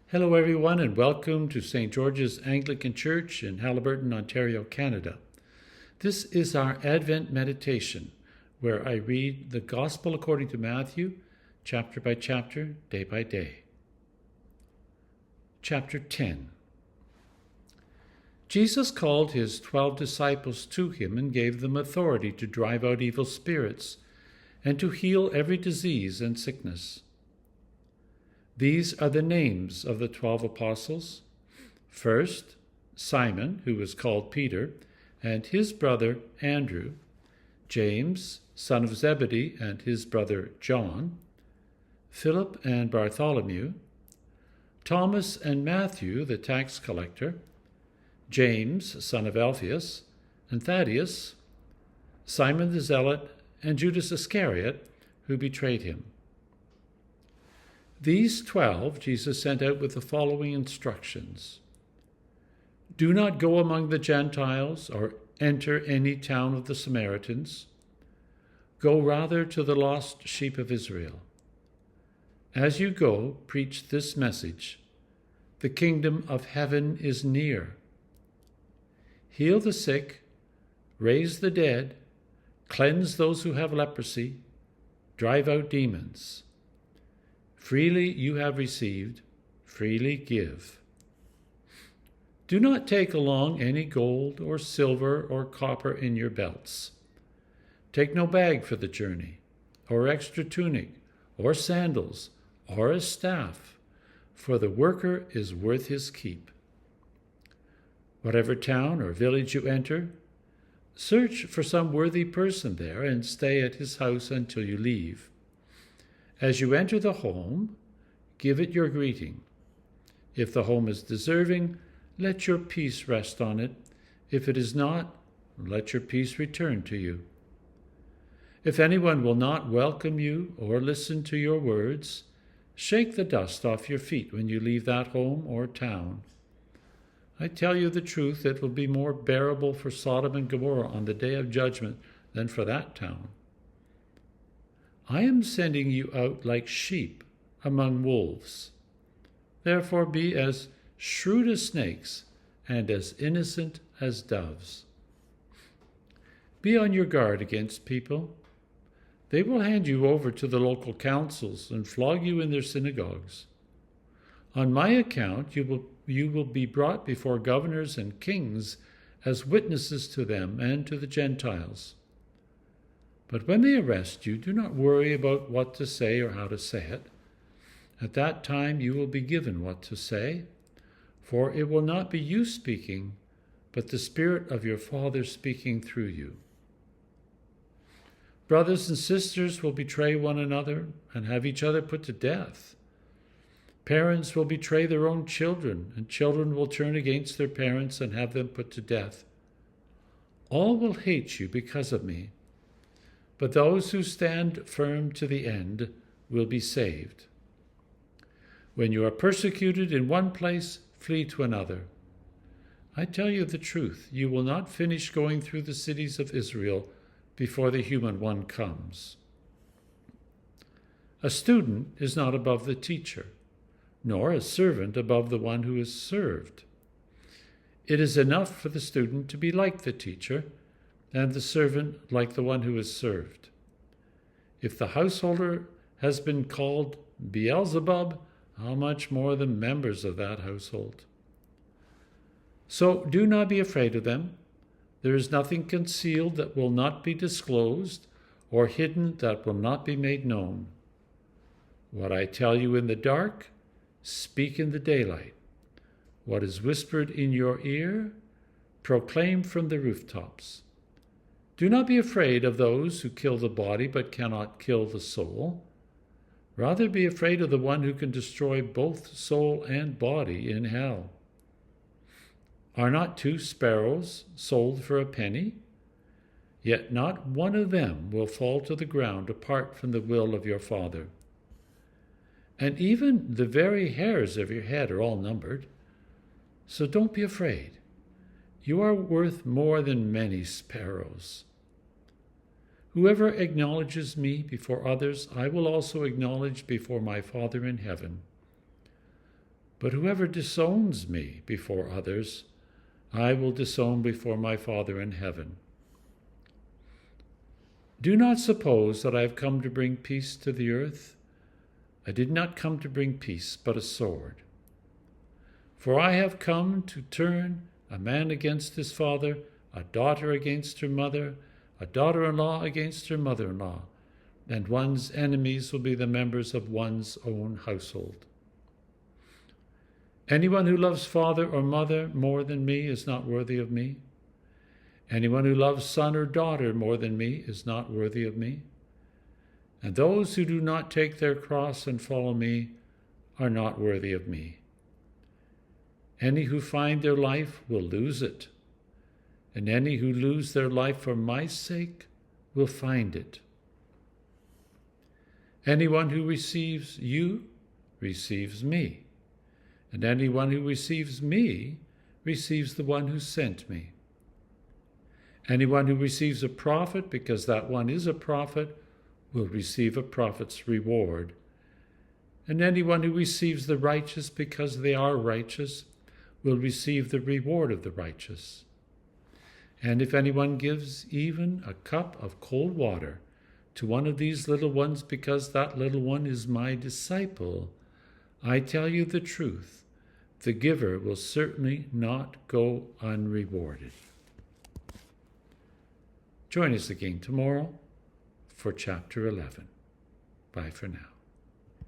Hello everyone and welcome to St. George's Anglican Church in Haliburton, Ontario, Canada. This is our Advent meditation where I read the Gospel according to Matthew, chapter by chapter, day by day. Chapter 10. Jesus called his 12 disciples to him and gave them authority to drive out evil spirits and to heal every disease and sickness. These are the names of the 12 apostles. First, Simon, who was called Peter, and his brother Andrew, James, son of Zebedee, and his brother John, Philip and Bartholomew, Thomas and Matthew, the tax collector, James, son of Alphaeus, and Thaddeus, Simon the Zealot, and Judas Iscariot, who betrayed him. These 12 Jesus sent out with the following instructions. Do not go among the Gentiles or enter any town of the Samaritans. Go rather to the lost sheep of Israel. As you go, preach this message. The kingdom of heaven is near. Heal the sick, raise the dead, cleanse those who have leprosy, drive out demons. Freely you have received, freely give. Do not take along any gold or silver or copper in your belts. Take no bag for the journey, or extra tunic, or sandals, or a staff, for the worker is worth his keep. Whatever town or village you enter, search for some worthy person there and stay at his house until you leave. As you enter the home, give it your greeting. If the home is deserving, let your peace rest on it. If it is not, let your peace return to you. If anyone will not welcome you or listen to your words, shake the dust off your feet when you leave that home or town. I tell you the truth, it will be more bearable for Sodom and Gomorrah on the day of judgment than for that town. I am sending you out like sheep among wolves. Therefore be as shrewd as snakes and as innocent as doves. Be on your guard against people. They will hand you over to the local councils and flog you in their synagogues. On my account you will be brought before governors and kings as witnesses to them and to the Gentiles. But when they arrest you, do not worry about what to say or how to say it. At that time you will be given what to say, for it will not be you speaking, but the Spirit of your Father speaking through you. Brothers and sisters will betray one another and have each other put to death. Parents will betray their own children, and children will turn against their parents and have them put to death. All will hate you because of me. But those who stand firm to the end will be saved. When you are persecuted in one place, flee to another. I tell you the truth, you will not finish going through the cities of Israel before the human one comes. A student is not above the teacher, nor a servant above the one who is served. It is enough for the student to be like the teacher, and the servant like the one who is served. If the householder has been called Beelzebub, how much more the members of that household? So do not be afraid of them. There is nothing concealed that will not be disclosed, or hidden that will not be made known. What I tell you in the dark, speak in the daylight. What is whispered in your ear, proclaim from the rooftops. Do not be afraid of those who kill the body but cannot kill the soul. Rather be afraid of the one who can destroy both soul and body in hell. Are not 2 sparrows sold for a penny? Yet not one of them will fall to the ground apart from the will of your Father. And even the very hairs of your head are all numbered. So don't be afraid. You are worth more than many sparrows. Whoever acknowledges me before others, I will also acknowledge before my Father in heaven. But whoever disowns me before others, I will disown before my Father in heaven. Do not suppose that I have come to bring peace to the earth. I did not come to bring peace, but a sword. For I have come to turn a man against his father, a daughter against her mother, a daughter-in-law against her mother-in-law, and one's enemies will be the members of one's own household. Anyone who loves father or mother more than me is not worthy of me. Anyone who loves son or daughter more than me is not worthy of me. And those who do not take their cross and follow me are not worthy of me. Any who find their life will lose it, and any who lose their life for my sake will find it. Anyone who receives you receives me, and anyone who receives me receives the one who sent me. Anyone who receives a prophet because that one is a prophet will receive a prophet's reward. And anyone who receives the righteous because they are righteous will receive the reward of the righteous. And if anyone gives even a cup of cold water to one of these little ones because that little one is my disciple, I tell you the truth, the giver will certainly not go unrewarded. Join us again tomorrow for chapter 11. Bye for now.